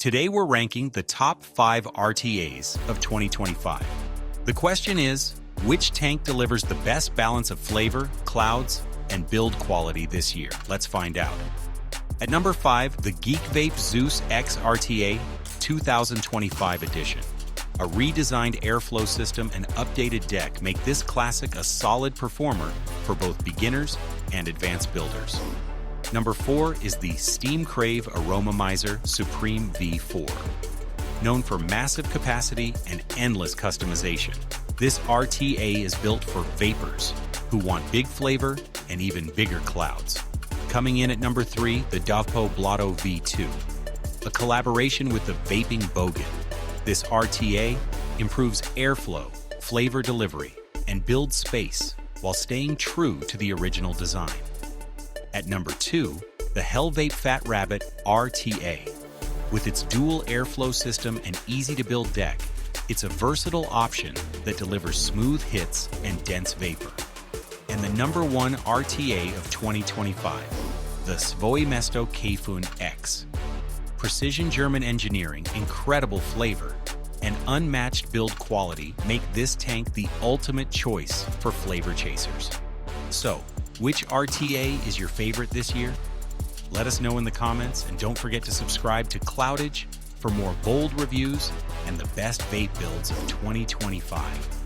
Today we're ranking the top 5 RTAs of 2025. The question is, which tank delivers the best balance of flavor, clouds, and build quality this year? Let's find out. At number 5, the Geek Vape Zeus X RTA 2025 edition. A redesigned airflow system and updated deck make this classic a solid performer for both beginners and advanced builders. Number 4 is the Steam Crave Aromomizer Supreme V4. Known for massive capacity and endless customization, this RTA is built for vapors who want big flavor and even bigger clouds. Coming in at number 3, the Dovpo Blotto V2. A collaboration with the Vaping Bogan, this RTA improves airflow, flavor delivery, and build space while staying true to the original design. At number 2, the Hellvape Fat Rabbit RTA. With its dual airflow system and easy-to-build deck, it's a versatile option that delivers smooth hits and dense vapor. And the number 1 RTA of 2025, the Svoi Mesto Kefun X. Precision German engineering, incredible flavor, and unmatched build quality make this tank the ultimate choice for flavor chasers. So, which RTA is your favorite this year? Let us know in the comments, and don't forget to subscribe to CloudEdge for more bold reviews and the best vape builds of 2025.